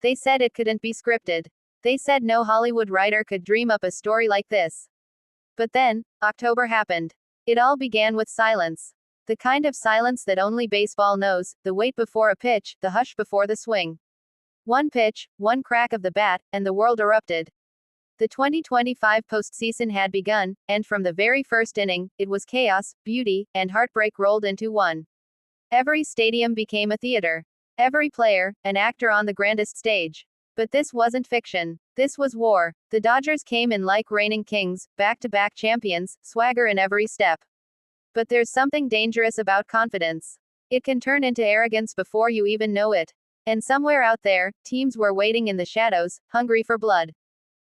They said it couldn't be scripted. They said no Hollywood writer could dream up a story like this. But then, October happened. It all began with silence. The kind of silence that only baseball knows, the wait before a pitch, the hush before the swing. One pitch, one crack of the bat, and the world erupted. The 2025 postseason had begun, and from the very first inning, it was chaos, beauty, and heartbreak rolled into one. Every stadium became a theater. Every player, an actor on the grandest stage. But this wasn't fiction. This was war. The Dodgers came in like reigning kings, back-to-back champions, swagger in every step. But there's something dangerous about confidence. It can turn into arrogance before you even know it. And somewhere out there, teams were waiting in the shadows, hungry for blood.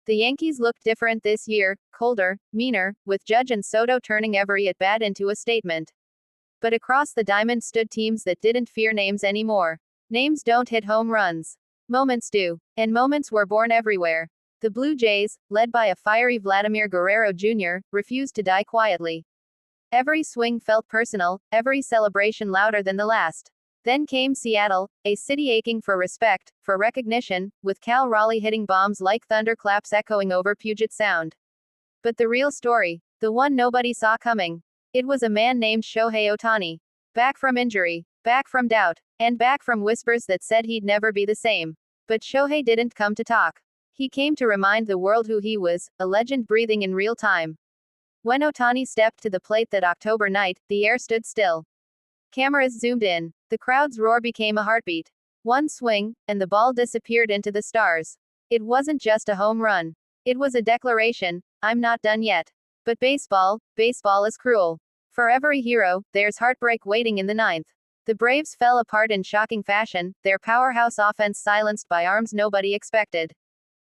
The Yankees looked different this year, colder, meaner, with Judge and Soto turning every at-bat into a statement. But across the diamond stood teams that didn't fear names anymore. Names don't hit home runs. Moments do. And moments were born everywhere. The Blue Jays, led by a fiery Vladimir Guerrero Jr., refused to die quietly. Every swing felt personal, every celebration louder than the last. Then came Seattle, a city aching for respect, for recognition, with Cal Raleigh hitting bombs like thunderclaps echoing over Puget Sound. But the real story, the one nobody saw coming, it was a man named Shohei Ohtani. Back from injury, back from doubt, and back from whispers that said he'd never be the same. But Shohei didn't come to talk. He came to remind the world who he was, a legend breathing in real time. When Ohtani stepped to the plate that October night, the air stood still. Cameras zoomed in. The crowd's roar became a heartbeat. One swing, and the ball disappeared into the stars. It wasn't just a home run. It was a declaration, I'm not done yet. But baseball is cruel. For every hero, there's heartbreak waiting in the ninth. The Braves fell apart in shocking fashion, their powerhouse offense silenced by arms nobody expected.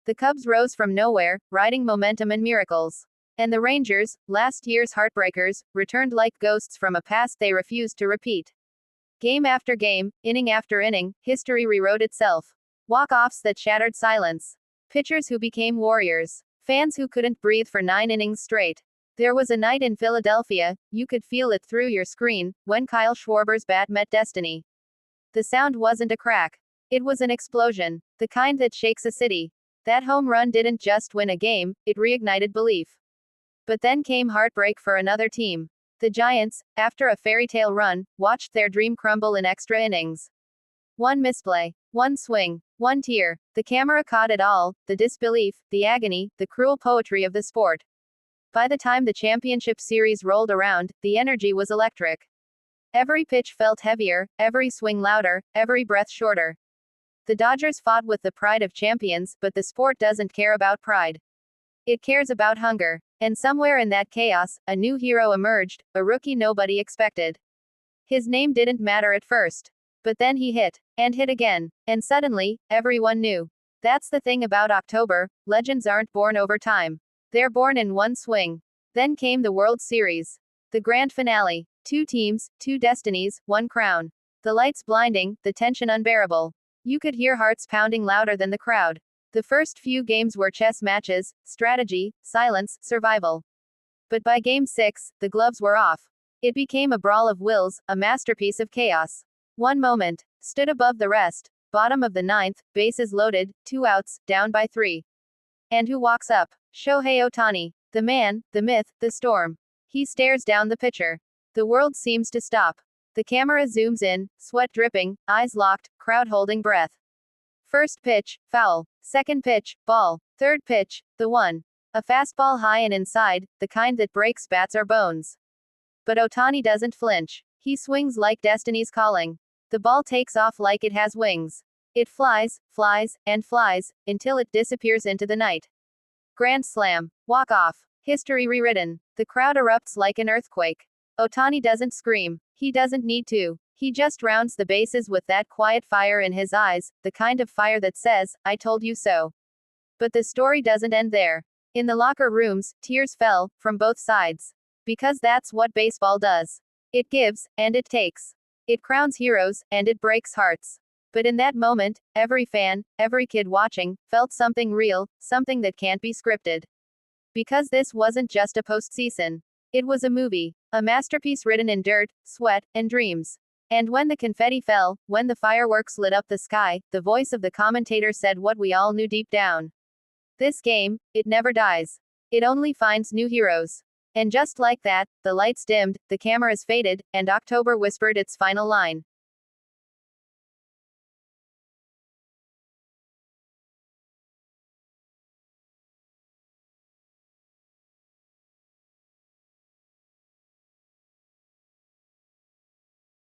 The Cubs rose from nowhere, riding momentum and miracles. And the Rangers, last year's heartbreakers, returned like ghosts from a past they refused to repeat. Game after game, inning after inning, history rewrote itself. Walk-offs that shattered silence. Pitchers who became warriors. Fans who couldn't breathe for 9 innings straight. There was a night in Philadelphia, you could feel it through your screen, when Kyle Schwarber's bat met destiny. The sound wasn't a crack. It was an explosion. The kind that shakes a city. That home run didn't just win a game, it reignited belief. But then came heartbreak for another team. The Giants, after a fairy tale run, watched their dream crumble in extra innings. One misplay, one swing, one tear. The camera caught it all, the disbelief, the agony, the cruel poetry of the sport. By the time the championship series rolled around, the energy was electric. Every pitch felt heavier, every swing louder, every breath shorter. The Dodgers fought with the pride of champions, but the sport doesn't care about pride. It cares about hunger. And somewhere in that chaos, a new hero emerged, a rookie nobody expected. His name didn't matter at first. But then he hit. And hit again. And suddenly, everyone knew. That's the thing about October, legends aren't born over time. They're born in one swing. Then came the World Series. The grand finale. 2 teams, 2 destinies, 1 crown. The lights blinding, the tension unbearable. You could hear hearts pounding louder than the crowd. The first few games were chess matches, strategy, silence, survival. But by Game 6, the gloves were off. It became a brawl of wills, a masterpiece of chaos. One moment, stood above the rest, bottom of the ninth, bases loaded, 2 outs, down by 3. And who walks up? Shohei Ohtani. The man, the myth, the storm. He stares down the pitcher. The world seems to stop. The camera zooms in, sweat dripping, eyes locked, crowd holding breath. First pitch, foul. Second pitch, ball. Third pitch, the one. A fastball high and inside, the kind that breaks bats or bones. But Ohtani doesn't flinch. He swings like destiny's calling. The ball takes off like it has wings. It flies, flies, and flies, until it disappears into the night. Grand slam. Walk off. History rewritten. The crowd erupts like an earthquake. Ohtani doesn't scream. He doesn't need to. He just rounds the bases with that quiet fire in his eyes, the kind of fire that says, I told you so. But the story doesn't end there. In the locker rooms, tears fell, from both sides. Because that's what baseball does. It gives, and it takes. It crowns heroes, and it breaks hearts. But in that moment, every fan, every kid watching, felt something real, something that can't be scripted. Because this wasn't just a postseason. It was a movie. A masterpiece written in dirt, sweat, and dreams. And when the confetti fell, when the fireworks lit up the sky, the voice of the commentator said what we all knew deep down. This game, it never dies. It only finds new heroes. And just like that, the lights dimmed, the cameras faded, and October whispered its final line.